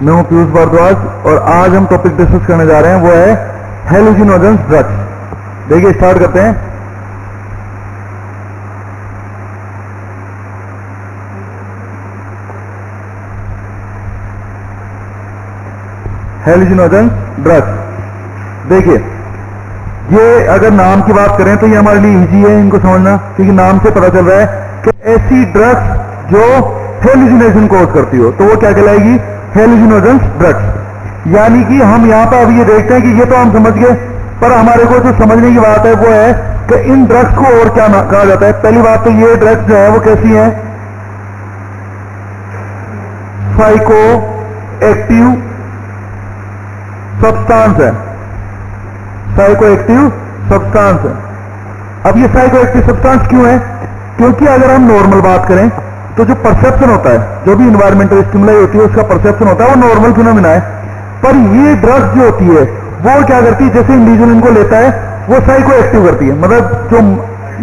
मैं हूं पीयूष भारद्वाज और आज हम टॉपिक डिस्कस करने जा रहे हैं, वो है हेलुसिनोजेंस ड्रग्स। देखिए स्टार्ट करते हैं। हेलुसिनोजेंस ड्रग्स, देखिए ये अगर नाम की बात करें तो ये हमारे लिए इजी है इनको समझना, क्योंकि नाम से पता चल रहा है कि ऐसी ड्रग्स जो हेलुसिनेशन कॉज करती हो तो वो क्या कहलाएगी, हेलुसिनोजेंस ड्रग्स। यानी कि हम यहां पर अभी ये देखते हैं कि ये तो हम समझ गए, पर हमारे को जो समझने की बात है वो है कि इन ड्रग्स को और क्या कहा जाता है। पहली बात तो ये ड्रग्स जो है वो कैसी है, साइको एक्टिव सब्सटेंस है, साइको एक्टिव सब्सटेंस है। अब ये साइको एक्टिव सब्सटेंस क्यों है, क्योंकि अगर हम नॉर्मल बात करें तो जो परसेप्शन होता है, जो भी इन्वायरमेंटल स्टिमुलाई होती है उसका परसेप्शन होता है, वो नॉर्मल फिनोमेना है। पर ये ड्रग्स जो होती है वो क्या करती है, जैसे इंडिविजुअल इनको लेता है वो साइको एक्टिव करती है, मतलब जो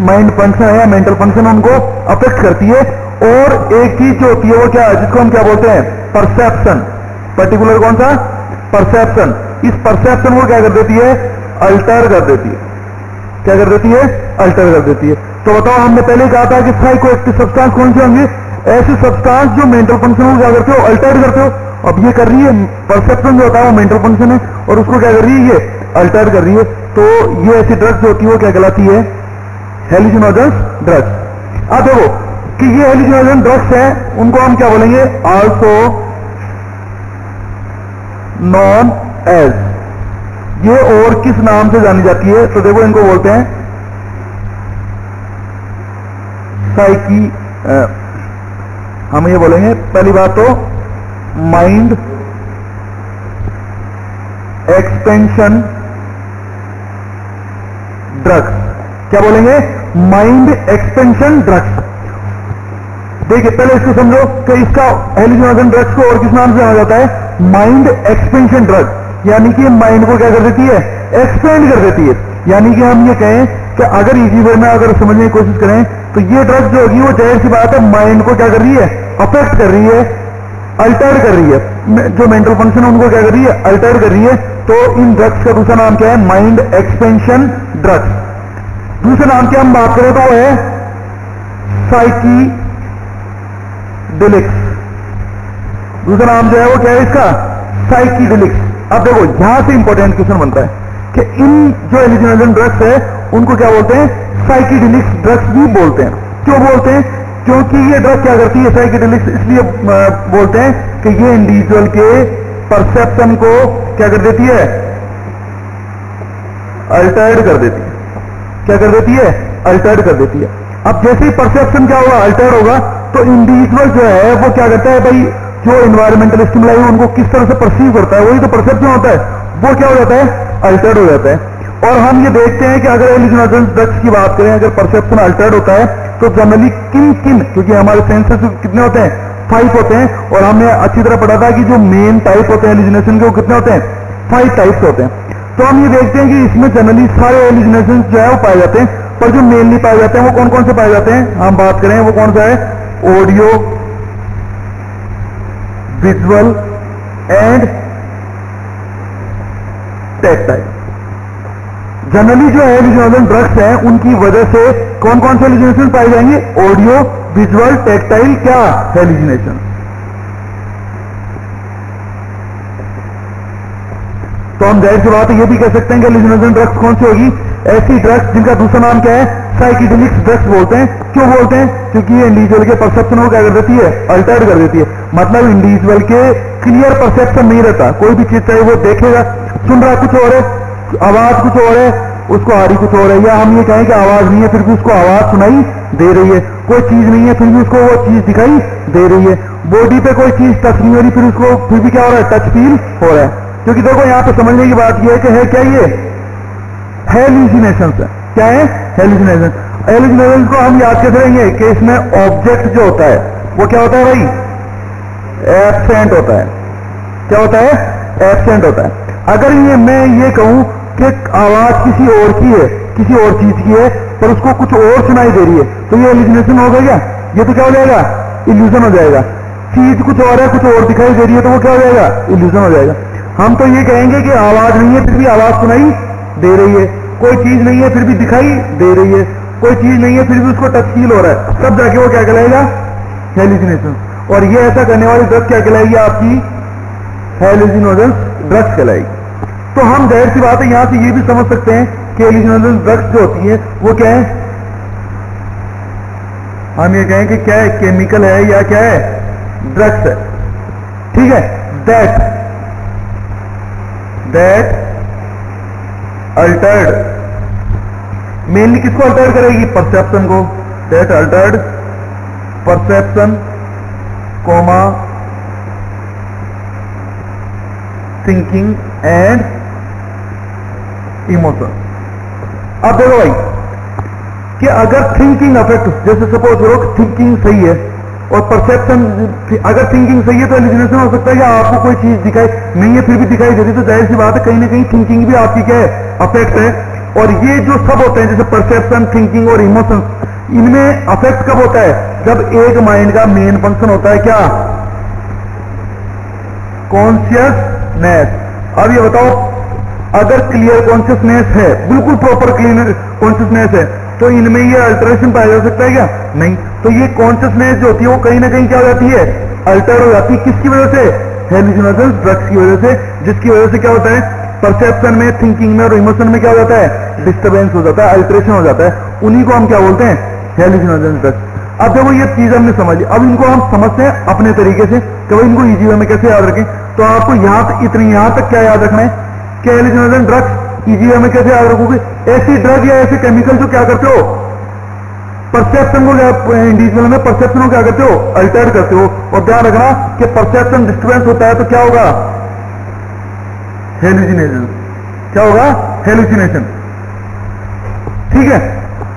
माइंड फंक्शन है या मेंटल फंक्शन उनको अफेक्ट करती है। और एक चीज जो होती है वो क्या है, जिसको हम क्या बोलते हैं, परसेप्शन। पर्टिकुलर कौन सा, परसेप्शन। इस परसेप्शन को क्या कर देती है, अल्टर कर देती है। क्या कर देती है, अल्टर कर देती है। तो बताओ, हमने पहले कहा था कि साइको एक्टिव सब्सटेंस कौन से होंगे, ऐसे सब्सटेंस जो मेंटल फंक्शन को क्या करते हो, अल्टर करते हो। अब ये कर रही है, परसेप्शन जो होता है वो मेंटल फंक्शन है और उसको क्या कर रही है, ये अल्टर कर रही है। तो ये ऐसी ड्रग्स होती है वो क्या कहलाती है, हेलुसिनोजेंस ड्रग्स। अब देखो कि ये हेलुसिनोजेंस ड्रग्स है, उनको हम क्या बोलेंगे, आल्सो नॉन एज, ये और किस नाम से जानी जाती है, तो देखो इनको बोलते हैं साइकी, हम ये बोलेंगे पहली बात तो माइंड एक्सपेंशन ड्रग्स। क्या बोलेंगे, माइंड एक्सपेंशन ड्रग्स। देखिए पहले इसको समझो कि इसका हेलुसिनोजेंस ड्रग्स को और किस नाम से जाना जाता है, माइंड एक्सपेंशन ड्रग। यानी कि माइंड को क्या कर देती है, एक्सपेंड कर देती है। यानी कि हम ये कहें कि अगर इजी वे में अगर समझने की कोशिश करें तो ये ड्रग जो होगी वो जाहिर सी बात है माइंड को क्या कर रही है, अफेक्ट कर रही है, अल्टर कर रही है। जो मेंटल फंक्शन है उनको क्या कर रही है, अल्टर कर रही है। तो इन ड्रग्स का दूसरा नाम क्या है, माइंड एक्सपेंशन ड्रग्स। दूसरे नाम की हम बात करें तो वो है साइकी डिलिक्स। दूसरा नाम जो है वो क्या है इसका, साइकीडेलिक्स। अब देखो यहां से इंपॉर्टेंट क्वेश्चन बनता है कि इन जो हेलुसिनोजेंस ड्रग्स है उनको क्या बोलते हैं, साइकीडेलिक्स ड्रग्स भी बोलते हैं। क्यों बोलते हैं, क्योंकि ये ड्रग क्या करती है, साइकीडेलिक्स इसलिए बोलते हैं कि ये इंडिविजुअल के परसेप्शन को क्या कर देती है, अल्टर्ड कर देती है। क्या कर देती है, अल्टर्ड कर देती है। अब जैसे ही परसेप्शन क्या होगा, अल्टर्ड होगा, तो इंडिविजुअल जो है वो क्या करता है, भाई जो इन्वायरमेंटल स्टिमुलाई है उनको किस तरह से परसीव करता है, वही तो परसेप्शन होता है, वो क्या हो जाता है, अल्टर्ड हो जाता है। और हम ये देखते हैं कि अगर हेलुसिनोजेंस ड्रग्स की बात करें, अगर परसेप्शन अल्टर्ड होता है तो जनरली किन किन, क्योंकि हमारे सेंसेस कितने होते हैं, 5 होते हैं, और हमने अच्छी तरह पढ़ा था कि जो मेन टाइप होते हैं हेलुसिनेशन के वो कितने होते हैं, 5 टाइप्स होते हैं। तो हम ये देखते हैं कि इसमें जनरली सारे हेलुसिनेशन जो है वो पाए जाते हैं, पर जो मेनली पाए जाते हैं वो कौन कौन से पाए जाते हैं, हम बात करें वो कौन सा है, audio visual and tactile. Generally जो हेलुसिनोजेंस ड्रग्स हैं उनकी वजह से कौन कौन से हेलुसिनेशन पाए जाएंगे, ऑडियो विजुअल टैक्टाइल क्या हेलुसिनेशन। तो हम जाहिर सी बात है ये भी कह सकते हैं कि हेलुसिनोजेंस ड्रग्स कौन सी होगी, ऐसी ड्रग्स जिनका दूसरा नाम क्या है, साइकीडेलिक्स ड्रग्स बोलते हैं। क्यों बोलते हैं, क्योंकि ये इंडिविजुअल के परसेप्शन को क्या कर देती है, अल्टर्ड कर देती है। मतलब इंडिविजुअल के क्लियर परसेप्शन नहीं रहता, कोई भी चीज चाहे वो देखेगा, सुन रहा कुछ और है, आवाज कुछ और है, उसको आ रही कुछ और है। या हम ये कहें कि आवाज नहीं है फिर भी उसको आवाज सुनाई दे रही है, कोई चीज नहीं है फिर भी उसको वो चीज दिखाई दे रही है, बॉडी पे कोई चीज टच नहीं हो रही फिर उसको फिर भी क्या हो रहा है, टच फील हो रहा है। क्योंकि देखो यहां पे समझने की बात यह है कि है क्या, ये हेलुसिनेशंस है। क्या है, हेलुसिनेशन। हेलुसिनेशन को हम याद कैसे रहेंगे कि इसमें ऑब्जेक्ट जो होता है वो क्या होता है भाई, एब्सेंट होता है। क्या होता है, एब्सेंट होता है। अगर ये मैं ये कहूं कि आवाज किसी और की है, किसी और चीज की है, पर उसको कुछ और सुनाई दे रही है, तो ये हेलुसिनेशन होगा क्या, ये तो क्या हो जाएगा, इल्यूजन हो जाएगा। चीज कुछ और है, कुछ और दिखाई दे रही है, तो वो क्या हो जाएगा? इल्यूजन हो जाएगा। हम तो ये कहेंगे कि आवाज नहीं है फिर भी आवाज सुनाई दे रही है, कोई चीज नहीं है फिर भी दिखाई दे रही है, कोई चीज नहीं है फिर भी उसको टच फील हो रहा है, तब जाके वो क्या कहलाएगा? हेलुसिनेशन। और ये ऐसा करने वाली ड्रग क्या कहलाएगी? आपकी हेलुसिनोजेंस ड्रग्स कहलाएगी। तो हम जाहिर सी बात है यहां से ये भी समझ सकते हैं कि हेलुसिनोजेंस ड्रग्स जो होती है वो क्या है? हम ये कहें कि क्या है? केमिकल है या क्या है? ड्रग्स है। ठीक है। दैट अल्टर्ड, मेनली किसको अल्टर्ड करेगी? परसेप्शन को। That altered perception comma thinking and emotion. अब देखो भाई कि अगर थिंकिंग अफेक्ट, जैसे सपोज करो थिंकिंग सही है और परसेप्शन, अगर थिंकिंग सही है तो हेलुसिनेशन हो सकता है कि आपको कोई चीज दिखाई नहीं है फिर भी दिखाई दे रही, तो जाहिर सी बात है कहीं ना कहीं थिंकिंग भी आपकी क्या है? अफेक्ट है। और ये जो सब होते हैं जैसे परसेप्शन, थिंकिंग और इमोशन, इनमें अफेक्ट कब होता है? जब एक माइंड का मेन फंक्शन होता है क्या? कॉन्शियसनेस। अब ये बताओ, अगर क्लियर कॉन्शियसनेस है, बिल्कुल प्रॉपर क्लियर कॉन्शियसनेस है, तो इनमें ये अल्टरेशन पाया जा सकता है क्या? नहीं। तो ये कॉन्शियसनेस जो होती है वो कहीं ना कहीं क्या हो जाती है? अल्टर हो जाती है। किसकी वजह से? हेलुसिनोजेंस ड्रग्स की वजह से, जिसकी वजह से क्या होता है? परसेप्शन में, थिंकिंग में और इमोशन में क्या हो जाता है? डिस्टर्बेंस हो जाता है, अल्टरेशन हो जाता है। उन्हीं को हम क्या बोलते हैं? हेलुसिनोजेंस ड्रग्स। अब देखो ये चीज हमने समझ ली, अब इनको हम समझते हैं अपने तरीके से कि भाई इनको इजी वे में कैसे याद रखें। तो आपको यहां तक क्या याद रखना है कि हेलुसिनोजेंस ड्रग्स इजी वे में कैसे याद रखोगे? ऐसी ड्रग या ऐसे केमिकल जो क्या करते हो? परसेप्शन को, इंडिविजुअल में परसेप्शन को क्या करते हो? अल्टर करते हो। और ध्यान रखना कि परसेप्शन डिस्टर्बेंस होता है तो क्या होगा? हेलुसिनेशन। क्या होगा? हेलुसिनेशन। ठीक है।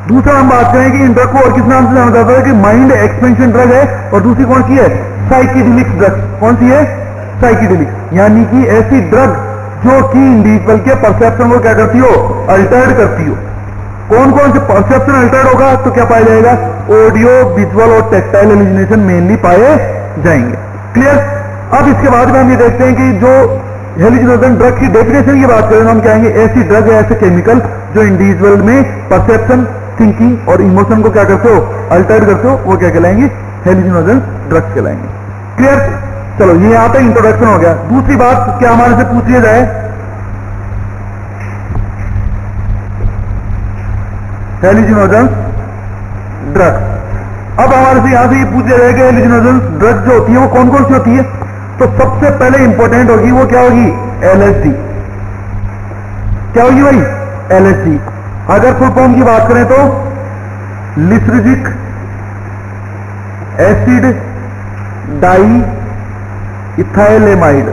दूसरा हम बात करें कि इन ड्रग को और किस नाम से जाना जाता है? कि माइंड एक्सपेंशन ड्रग है। और दूसरी कौन सी है? साइकिडेलिक ड्रग। कौन सी है? साइकिडेलिक। यानी कि ऐसी ड्रग जो कि इंडिविजुअल के परसेप्शन को क्या करती हो? अल्टर्ड करती हो। कौन कौन से परसेप्शन अल्टर्ड होगा तो क्या पाया जाएगा? ऑडियो, विजुअल और टेक्टाइल हेलुसिनेशन मेनली पाए जाएंगे। क्लियर? अब इसके बाद में हम ये देखते हैं कि जो हेलुसिनोजेंस ड्रग की डेफिनेशन की बात करें तो हम कहेंगे ऐसी ड्रग है, ऐसे केमिकल जो इंडिविजुअल में परसेप्शन, थिंकिंग और इमोशन को क्या करते हो? अल्टर्ड करते हो, वो क्या कहलाएंगे? हेलुसिनोजेंस ड्रग्स कहलाएंगे। क्लियर? चलो ये यहां पे इंट्रोडक्शन हो गया। दूसरी बात क्या हमारे से पूछ लिया जाए? हेलुसिनोजेंस ड्रग्स। अब हमारे से यहां से ये पूछ लिया जाए कि हेलुसिनोजेंस ड्रग्स जो होती है वो कौन कौन सी होती है? तो सबसे पहले इंपॉर्टेंट होगी वो क्या होगी? एलएसडी। क्या होगी भाई? एलएसडी। अगर फुल फॉर्म की बात करें तो lysergic acid diethylamide.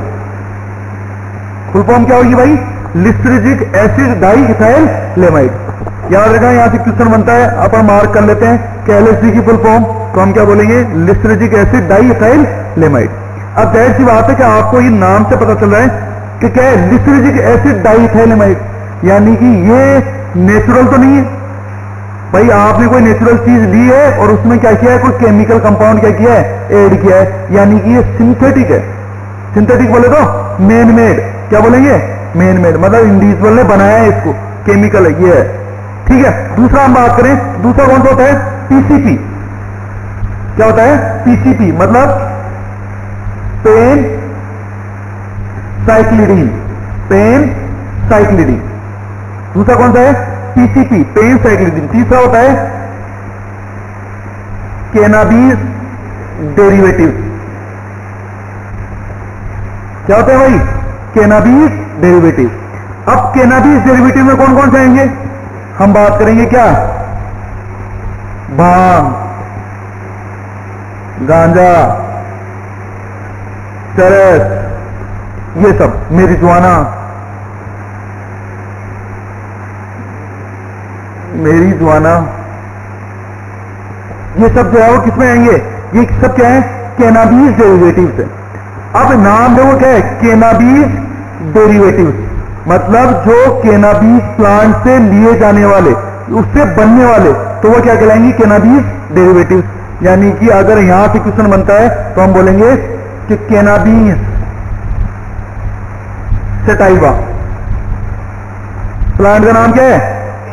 Full form क्या होगी भाई? Lysergic acid diethylamide. याद रखना यहां से क्वेश्चन बनता है, अपन मार्क कर लेते हैं कि एलएसडी की फुल फॉर्म तो हम क्या बोलेंगे? Lysergic acid diethylamide. अब जाहिर सी बात है कि आपको ये नाम से पता चल रहा है कि क्या है? लिसर्जिक एसिड डाई इथाइलेमाइड, यानी कि ये नेचुरल तो नहीं है भाई। आपने कोई नेचुरल चीज ली है और उसमें क्या किया है? कोई केमिकल कंपाउंड क्या किया है? ऐड किया है, यानी कि ये सिंथेटिक है। सिंथेटिक बोले तो मैन मेड। क्या बोलेंगे? मैन मेड, मतलब इंडिविजुअल ने बनाया है इसको, केमिकल है ये है। ठीक है। दूसरा हम बात करें, दूसरा कौन सा होता है? पीसीपी। क्या होता है? पीसीपी मतलब पेन साइक्लिडीन। पेन साइक्लिडीन। दूसरा कौन सा है? PCP, phencyclidine. तीसरा होता है कैनाबीज डेरिवेटिव। क्या होता है भाई? Cannabis derivative. अब कैनाबीज डेरिवेटिव में कौन कौन से आएंगे? हम बात करेंगे क्या? भांग, गांजा, चरस, ये सब, मेरिजुआना, ये सब जो है वो किसमें आएंगे? ये सब क्या है? कैनाबीज डेरिवेटिव से। अब नाम देखो क्या है? कैनाबीज डेरिवेटिव, मतलब जो कैनाबीज प्लांट से लिए जाने वाले, उससे बनने वाले, तो वो क्या कहलाएंगे? Cannabis derivative. यानी कि अगर यहां से क्वेश्चन बनता है तो हम बोलेंगे कि कैनाबीस सेटाइवा, प्लांट का नाम क्या है?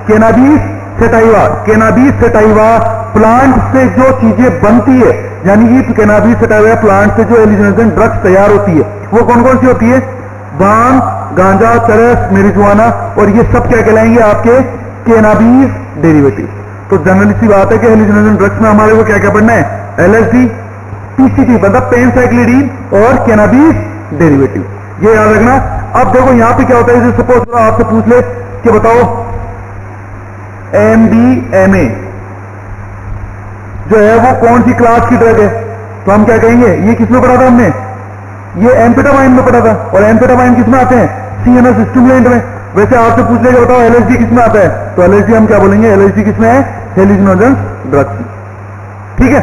Cannabis sativa. Cannabis sativa plant से जो चीजें बनती है, यानी कि कैनाबीस सेटाइवा प्लांट से जो एलिजिनेशन ड्रग्स तैयार होती है वो कौन कौन सी होती है? भांग, गांजा, चरस, मेरिजुआना, और ये सब क्या कहलाएंगे? आपके कैनाबीस डेरिवेटिव। तो जनरली सी बात है कि हेलुसिनोजन ड्रग्स में हमारे को क्या क्या पढ़ना है? एलएसडी, पीसीटी मतलब पेनसाइक्लिडीन और कैनाबीस डेरिवेटिव, ये याद रखना। अब देखो यहां पे क्या होता है, जैसे सपोज आपसे पूछ ले कि बताओ एमडीएमए जो है वो कौन सी क्लास की ड्रग है, तो हम क्या कहेंगे? ये किसमें पढ़ा था हमने? ये एम्फेटामाइन में पढ़ा था, और एम्फेटामाइन किसमें आते हैं? सीएनएस स्टिमुलेंट में। वैसे आपसे पूछ लेगा बताओ एलएसडी किसमें आता है, तो एलएसडी हम क्या बोलेंगे? एलएसडी किसमें है? हेलुसिनोजन ड्रग्स। ठीक है।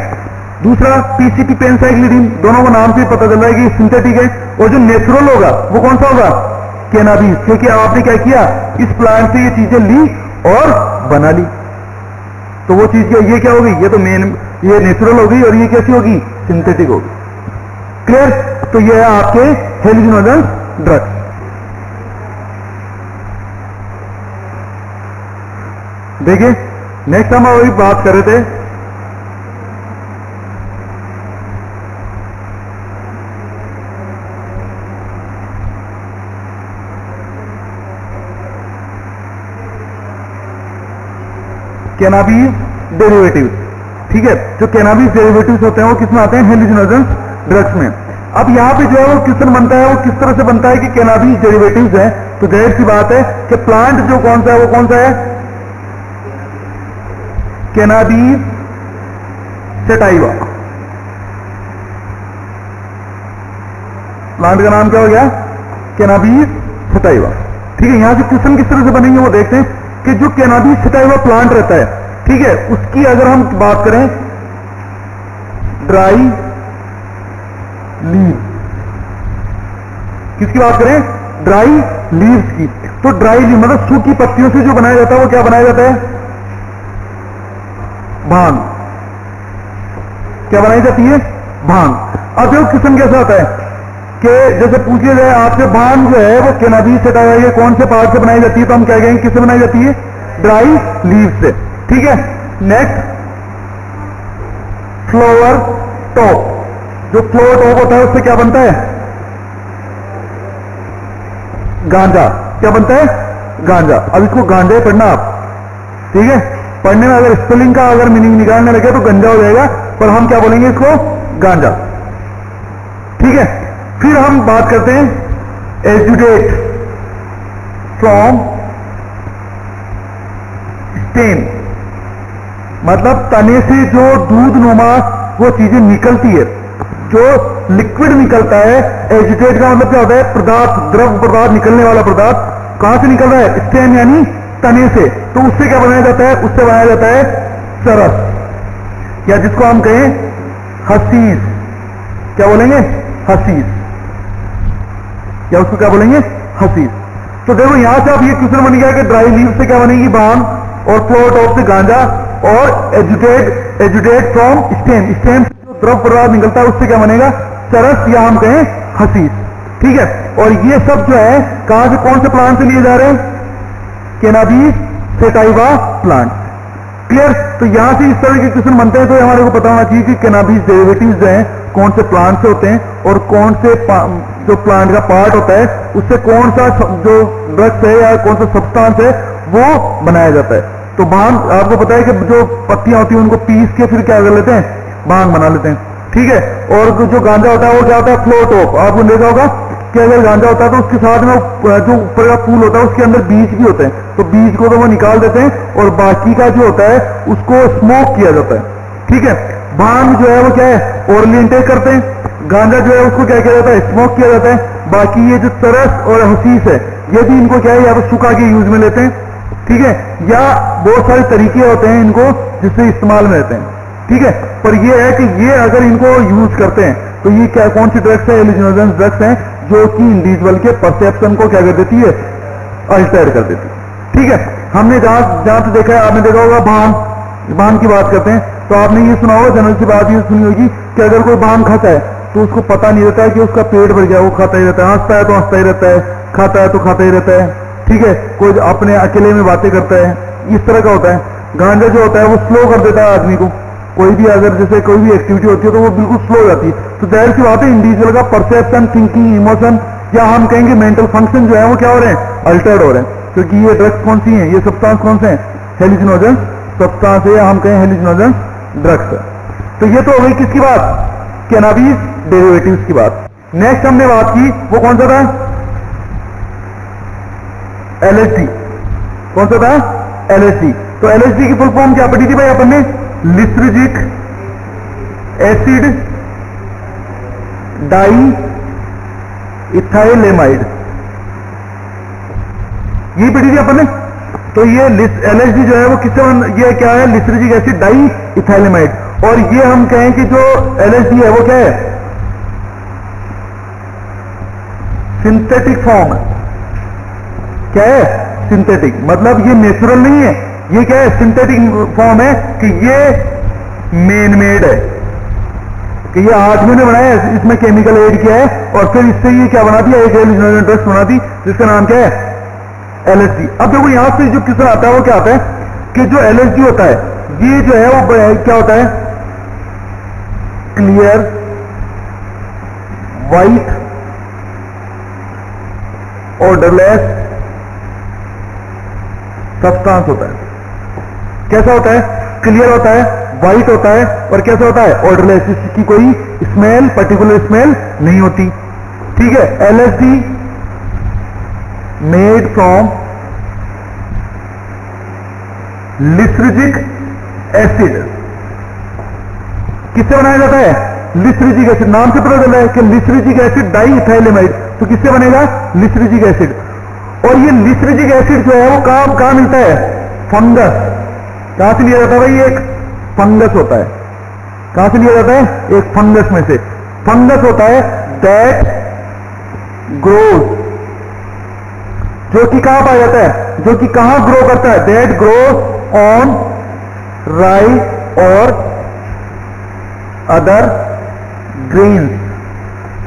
दूसरा पीसीपी पेनसाइक्लिडीन, दोनों को नाम से पता चल रहा है कि सिंथेटिक है, और जो नेचुरल होगा वो कौन सा होगा? कैनाबीस, क्योंकि आपने क्या किया? इस प्लांट से ये चीजें ली और बना ली, तो वो चीज क्या, ये क्या होगी? ये तो मेन, ये नेचुरल होगी, और ये कैसी होगी? सिंथेटिक होगी। क्लियर? तो ये है आपके हेलुसिनोजन ड्रग्स। देखिए नेक्स्ट हम अभी बात कर रहे थे कैनाबीस डेरिवेटिव्स। ठीक है, जो कैनाबीस डेरिवेटिव्स होते हैं वो किसमें आते हैं? हेलुसिनोजन ड्रग्स में। अब यहां पे जो है वो क्वेश्चन बनता है, वो किस तरह से बनता है कि कैनाबीस डेरिवेटिव्स है, तो जाहिर सी बात है कि प्लांट जो कौन सा है वो कौन सा है? Cannabis sativa. प्लांट का नाम क्या हो गया? Cannabis sativa. ठीक है, यहां से क्वेश्चन किस तरह से बनेंगे वो देखते हैं कि जो कैनाबीस सेटाइवा प्लांट रहता है, ठीक है, उसकी अगर हम बात करें ड्राई लीव, किसकी बात करें? ड्राई लीव्स की। तो ड्राई लीव मतलब सूखी पत्तियों से जो बनाया जाता है वो क्या बनाया जाता है? भांग। क्या बनाई जाती है? भांग। अब देखो क्वेश्चन कैसा आता है कि जैसे पूछ लिया जाए आपसे भांग जो है वो कैनाबीस सेटाइवा के कौन से पार्ट से बनाई जाती है, तो हम क्या कहेंगे? किससे बनाई जाती है? ड्राई लीव से। ठीक है। नेक्स्ट फ्लावर टॉप, जो फ्लावर टॉप होता है उससे क्या बनता है? गांजा। क्या बनता है? गांजा। अब इसको गांजा ही पढ़ना आप, ठीक है। पढ़ने में अगर स्पेलिंग का अगर मीनिंग निकालने लगे तो गंजा हो जाएगा, पर हम क्या बोलेंगे इसको? गांजा। ठीक है। फिर हम बात करते हैं एजुडेट फ्रॉम स्टेम, मतलब तने से जो दूध नुमा वो चीजें निकलती है, जो लिक्विड निकलता है। एजुटेट का मतलब क्या होता है? पदार्थ, द्रव पदार्थ, निकलने वाला पदार्थ। कहां से निकल रहा है? स्टेम यानी तने से। तो उससे क्या बनाया जाता है? उससे बनाया जाता है चरस, या जिसको हम कहें हसीस। क्या बोलेंगे? हसीस, या उसको क्या बोलेंगे? हसीस। तो देखो यहां से अब ये क्वेश्चन बन गया कि ड्राई लीव से क्या बनेगी? भांग, और फ्लावर टॉप से गांजा, और एजुटेट फ्रॉम स्टेम, स्टेम से जो द्रव पदार्थ निकलता है उससे क्या बनेगा? चरस, या हम कहें हसीस। ठीक है। और ये सब जो है कहां से, कौन से प्लांट से लिए जा रहे हैं? Cannabis sativa plant. क्लियर? तो यहां से इस तरह के क्वेश्चन बनते हैं, तो हमारे को पता होना चाहिए कि कैनाबीस डेरिवेटिव्स जो हैं कौन से प्लांट से होते हैं, और कौन से जो प्लांट का पार्ट होता है उससे कौन सा जो ड्रग्स है या कौन सा सब्सटेंस है वो बनाया जाता है। तो भांग आपको पता है कि जो पत्तियां होती हैं उनको पीस के फिर क्या कर लेते हैं? भांग बना लेते हैं। ठीक है। और जो गांजा होता है वो क्या होता है? Floor top. आपने देखा होगा कि अगर गांजा होता है तो उसके साथ में जो ऊपर का फूल होता है उसके अंदर बीज भी होते हैं, तो बीज को तो वो निकाल देते हैं, और बाकी का जो होता है उसको स्मोक किया जाता है। ठीक है। भांग जो है वो क्या है? ओरली इंटेक करते हैं। गांजा जो है उसको क्या किया जाता है? स्मोक किया जाता है। बाकी ये जो चरस और हसीस है ये भी इनको क्या है? या तो सुखा के यूज में लेते हैं, ठीक है, या बहुत सारे तरीके होते हैं इनको जिससे इस्तेमाल में रहते हैं। ठीक है। पर ये है कि ये अगर इनको यूज करते हैं तो ये क्या, कौन सी ड्रग्स है? हेलुसिनोजन ड्रग्स हैं, जो कि इंडिविजुअल के परसेप्शन को क्या कर देती है? अल्टर कर देती है। ठीक है। हमने जहां जहां से देखा है, आपने देखा होगा भांग, भांग की बात करते हैं तो आपने ये सुना होगा, जनरल सी बात ये सुनी होगी कि अगर कोई बाम खाता है तो उसको पता नहीं रहता है कि उसका पेट भर गया, वो खाता ही रहता है, हंसता है तो हंसता ही रहता है, खाता है तो खाता ही रहता है, ठीक है। कोई अपने अकेले में बातें करता है, इस तरह का होता है। गांजा जो होता है वो स्लो कर देता है आदमी को, कोई भी अगर जैसे कोई भी एक्टिविटी होती है तो वो बिल्कुल स्लो हो जाती है। तो जाहिर सी बात है इंडिविजुअल का परसेप्शन, थिंकिंग, इमोशन या हम कहेंगे मेंटल फंक्शन जो है वो क्या हो रहे हैं, अल्टर्ड हो रहे हैं। क्योंकि ये ड्रग्स कौन सी हैं, ये सब्सटेंस कौन से हैं, हेलुसिनोजेंस सब्सटेंस है, हम कहें हेलुसिनोजेंस ड्रग्स है। तो ये तो हो गई किसकी बात, कैनाबीज डेरिवेटिव्स की बात। नेक्स्ट हमने बात की वो कौन सा था, एलएसडी। कौन सा था, एलएसडी। तो एलएसडी की फुल फॉर्म क्या पढ़ी थी भाई अपन ने, लिस्ट्रिजिक एसिड डाई इथाइलेमाइड, ये पढ़ी थी अपन ने। तो ये एलएसडी जो है वो किससे ये क्या है, लिस्ट्रिजिक एसिड डाई इथाइलेमाइड। और ये हम कहें कि जो एलएसडी है वो क्या है, सिंथेटिक फॉर्म है। क्या है, सिंथेटिक, मतलब ये नेचुरल नहीं है, ये क्या है, सिंथेटिक फॉर्म है कि ये मेन मेड है, कि ये आदमी ने बनाया है, इसमें केमिकल ऐड किया है और फिर इससे ये क्या बना दिया, एक ड्रग्स बना दी जिसका नाम क्या है, एलएसडी। अब देखो यहां से जो क्वेश्चन आता है वो क्या आता है कि जो एलएसडी होता है ये जो है वो क्या होता है, क्लियर वाइट ऑर्डरलेस सब्सटेंस होता है। कैसा होता है, क्लियर होता है, वाइट होता है और कैसा होता है, ऑर्डरलेस, इसकी कोई स्मेल, पर्टिकुलर स्मेल नहीं होती, ठीक है। एलएसडी मेड फ्रॉम लिस्ट्रिजिक एसिड, किससे बनाया जाता है, लिस्ट्रिजिक एसिड। नाम से पता चल रहा है कि लिस्ट्रिजिक एसिड डाई इथाइलेमाइड, तो किससे बनेगा, लिस्ट्रिजिक एसिड। और ये लिस्ट्रिजिक एसिड जो है वो कहां मिलता है, फंगस। कहां से लिया जाता है भाई, एक फंगस होता है, कहां से लिया जाता है, एक फंगस में से। फंगस होता है दैट ग्रोज, जो कि कहां पाया जाता है, जो कि कहां ग्रो करता है, दैट ग्रोज ऑन राई और अदर ग्रेन्स,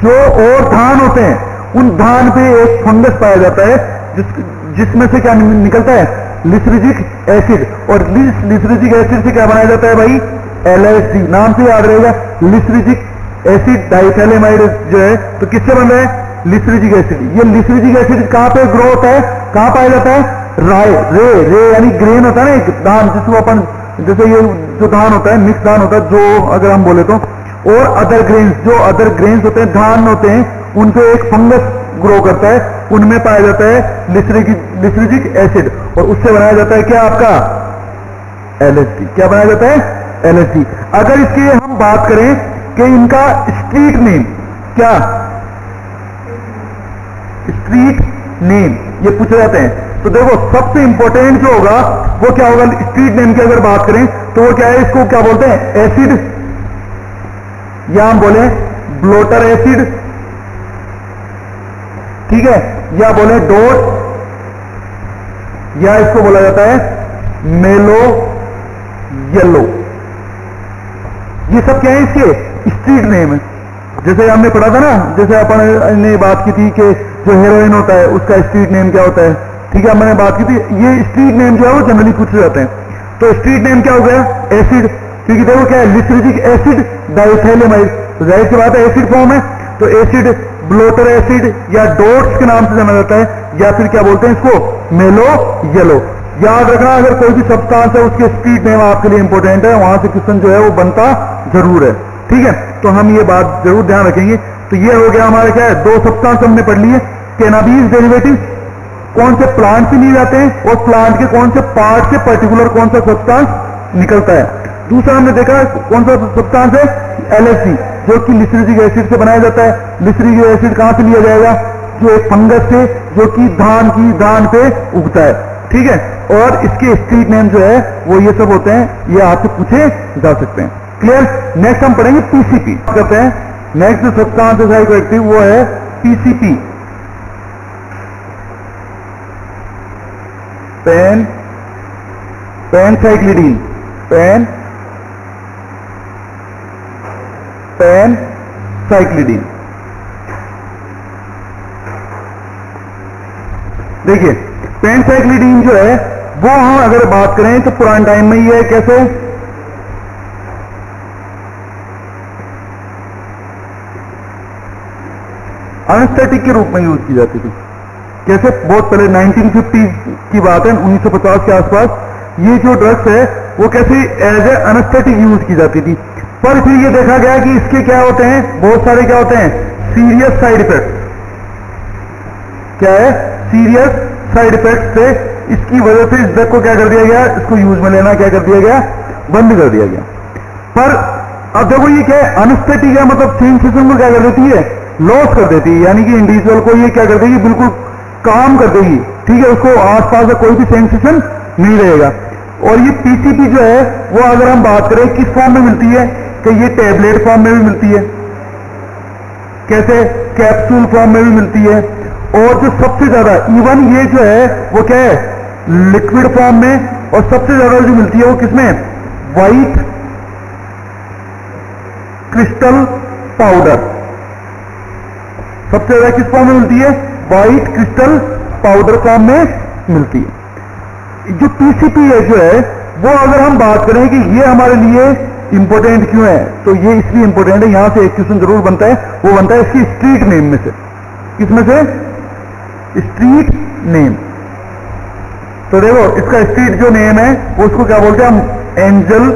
जो और धान होते हैं उन धान पे एक फंगस पाया जाता है जिसमें से क्या निकलता है, लिस्ट्रिजिक एसिड। और लिस्ट्रिजिक एसिड से क्या बनाया जाता है भाई, एलएसडी। नाम से याद रहेगा, लिस्ट्रिजिक एसिड डाइथैलेमाइड जो है, तो किससे बन रहा है, लिस्ट्रिजिक एसिड। ये लिस्ट्रिजिक एसिड कहां पे ग्रो होता है, कहां पाया जाता है, राय, रे यानी ग्रेन होता है ना एक धान, जिसको अपन जैसे ये जो धान होता है, मिक्स धान होता है जो अगर हम बोले तो, और अदर ग्रेन्स, जो अदर ग्रेन्स होते हैं, धान होते हैं, उन पे एक फंगस ग्रो करता है, उनमें पाया जाता है लिस्ट्रिजिक एसिड और उससे बनाया जाता है क्या आपका, एलएसडी। क्या बनाया जाता है, एलएसडी। अगर इसकी हम बात करें कि इनका स्ट्रीट नेम क्या, स्ट्रीट नेम ये पूछे जाते हैं, तो देखो सबसे इंपॉर्टेंट जो होगा वो क्या होगा, स्ट्रीट नेम की अगर बात करें तो वो क्या है, इसको क्या बोलते हैं, एसिड, या हम बोले ब्लोटर एसिड, ठीक है, या बोले डोट, या इसको बोला जाता है मेलो येलो। ये सब क्या है, इसके स्ट्रीट नेम है। जैसे हमने पढ़ा था ना, जैसे अपन ने बात की थी कि जो हेरोइन होता है उसका स्ट्रीट नेम क्या होता है, ठीक है, मैंने बात की थी। ये स्ट्रीट नेम जो है वो जनरली पूछे जाते हैं। तो स्ट्रीट नेम क्या हो गया, एसिड, क्योंकि देखो क्या है, लिस्ट्रिजिक एसिड डाइथैलेमाइड, तो जाहिर सी बात है एसिड फॉर्म है, तो एसिड ब्लोटर एसिड या डोट्स के नाम से जाना जाता है, या फिर क्या बोलते हैं इसको, मेलो येलो। याद रखना, अगर कोई भी सब्सटेंस है उसके स्ट्रीट नेम आपके लिए इंपॉर्टेंट है, वहां से क्वेश्चन जो है वो बनता जरूर है, ठीक है। तो हम ये बात जरूर ध्यान रखेंगे। तो ये हो गया हमारा क्या है, दो सब्सटेंस हमने पढ़ लिए, कैनाबीज डेरिवेटिव कौन से प्लांट से लिए जाते हैं और प्लांट के कौन से पार्ट से पर्टिकुलर कौन सा सब्सटेंस निकलता है। दूसरा हमने देखा कौन सा सब्सटेंस है, एलएसडी, जो कि लिस्ट्रिजिक एसिड से बनाया जाता है। लिस्ट्रिजिक एसिड कहां से लिया जाएगा, जो एक फंगस से, जो कि धान पे उगता है, ठीक है। और इसके स्ट्रीट नेम जो है वो ये सब होते हैं, ये आपसे पूछे जा सकते हैं, क्लियर। नेक्स्ट हम पढ़ेंगे पीसीपी करते हैं। नेक्स्ट जो सब्सटेंस है साइकोएक्टिव वो है पीसीपी, पेनसाइक्लिडीन, पेनसाइक्लिडीन। देखिए पेनसाइक्लिडीन जो है वो हम अगर बात करें तो पुराने टाइम में ये है कैसे, एनेस्थेटिक के रूप में यूज की जाती थी। कैसे, बहुत पहले 1950 की बात है, 1950 के आसपास ये जो ड्रग्स है वो कैसे एज ए एनेस्थेटिक यूज की जाती थी। पर फिर ये देखा गया कि इसके क्या होते हैं, बहुत सारे क्या होते हैं, सीरियस साइड इफेक्ट। क्या है, सीरियस साइड इफेक्ट से इसकी वजह से इस ड्रग को क्या कर दिया गया, इसको यूज में लेना क्या कर दिया गया, बंद कर दिया गया। पर अब देखो ये क्या है, एनेस्थेटिक है, मतलब सेंसेशन को क्या कर देती है, लॉस कर देती है, यानी कि इंडिविजुअल को ये क्या कर देगी, बिल्कुल काम कर देगी। ठीक है, उसको आसपास का कोई भी सेंसेशन नहीं रहेगा। और ये पीसीपी जो है वो अगर हम बात करें किस फॉर्म में मिलती है, कि ये टैबलेट फॉर्म में भी मिलती है, कैसे कैप्सूल फॉर्म में भी मिलती है, और जो सबसे ज्यादा इवन ये जो है वो क्या है, लिक्विड फॉर्म में, और सबसे ज्यादा जो मिलती है वो किसमें, व्हाइट क्रिस्टल पाउडर। सबसे ज्यादा किस फॉर्म में मिलती है, व्हाइट क्रिस्टल पाउडर फॉर्म में मिलती है। जो पीसीपी है जो है वो अगर हम बात करें कि ये हमारे लिए इंपॉर्टेंट क्यों है, तो ये इसलिए इंपॉर्टेंट है, यहां से एक क्वेश्चन जरूर बनता है, वो बनता है इसकी स्ट्रीट नेम में से। किसमें से, स्ट्रीट नेम। तो देखो इसका स्ट्रीट जो नेम है वो उसको क्या बोलते हैं हम, एंजल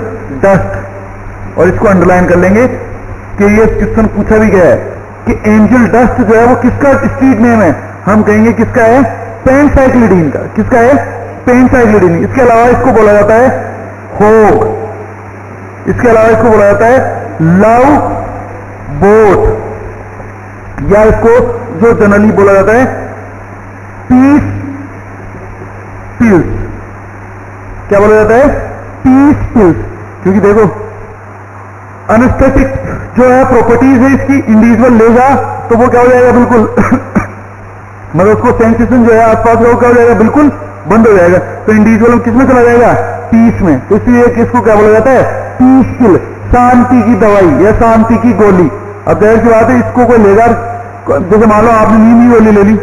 डस्ट। और इसको अंडरलाइन कर लेंगे कि ये क्वेश्चन पूछा भी गया है कि एंजल डस्ट जो है वो किसका स्ट्रीट नेम है, हम कहेंगे किसका है, पेनसाइक्लिडीन का। किसका है, पेनसाइक्लिडीन। इसके अलावा इसको बोला जाता है होग, इसके अलावा इसको बोला जाता है लव बोट, या इसको जो जनरली बोला जाता है पीस पिल्स। क्या बोला जाता है, पीस पिल्स। क्योंकि देखो एनेस्थेटिक जो है प्रॉपर्टीज है इसकी, इंडिविजुअल लेगा तो वो क्या हो जाएगा, बिल्कुल मतलब उसको सेंसेशन जो है आसपास का वो क्या हो जाएगा, बिल्कुल बंद हो जाएगा। तो इंडिविजुअल किसमें चला जाएगा, पीस में। तो इसलिए किसको क्या बोला जाता है, पीस पिल, शांति की दवाई या शांति की गोली। अब जाहिर सी बात है इसको कोई लेगा, जैसे मान लो आपने नींद की गोली ले ली,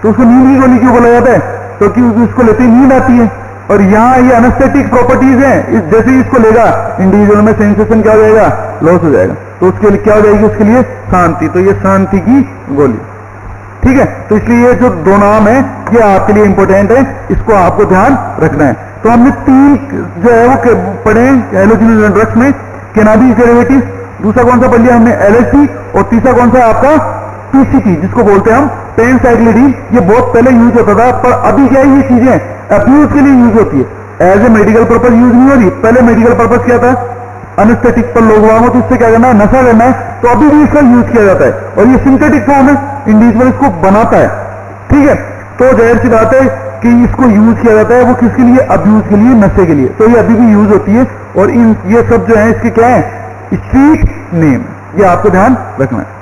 तो उसको नींद की गोली क्यों बोला जाता है, तो क्योंकि उसको लेते ही नींद आती है। और यहाँ ये एनेस्थेटिक प्रॉपर्टीज हैं, जैसे ही इसको लेगा इंडिविजुअल में सेंसेशन क्या हो जाएगा, लॉस हो जाएगा। तो उसके लिए क्या हो जाएगी, उसके लिए शांति। तो ये शांति की गोली। ठीक है, तो इसलिए ये जो दो नाम है ये आपके लिए इंपॉर्टेंट है, इसको आपको ध्यान रखना है। तो हमने तीन जो है वो पढ़े हेलोजिनोजन ड्रग्स में, कैनाबिस डेरिवेटिव, दूसरा कौन सा पढ़ लिया हमने, एलएसडी, और तीसरा कौन सा आपका पीसीपी, जिसको बोलते हैं हम पेनसाइक्लिडीन। ये बहुत पहले यूज होता था, पर अभी क्या है, ये चीजें अब्यूज के लिए यूज होती है, as a medical purpose use नहीं हो रही। पहले मेडिकल पर्पज क्या था, एनेस्थेटिक पर लोग वांगो तो इससे क्या करना है, नशा करना है, तो अभी भी इसका यूज किया जाता है। और ये सिंथेटिक फॉर्म है, इंडिविजुअल इसको बनाता है। ठीक है, तो जाहिर सी बात है कि इसको यूज किया जाता है वो किसके लिए, अब्यूज के लिए, नशे के लिए। तो ये अभी भी यूज होती है। और इन ये सब जो है इसके क्या है, स्ट्रीट नेम, ये आपको ध्यान रखना है।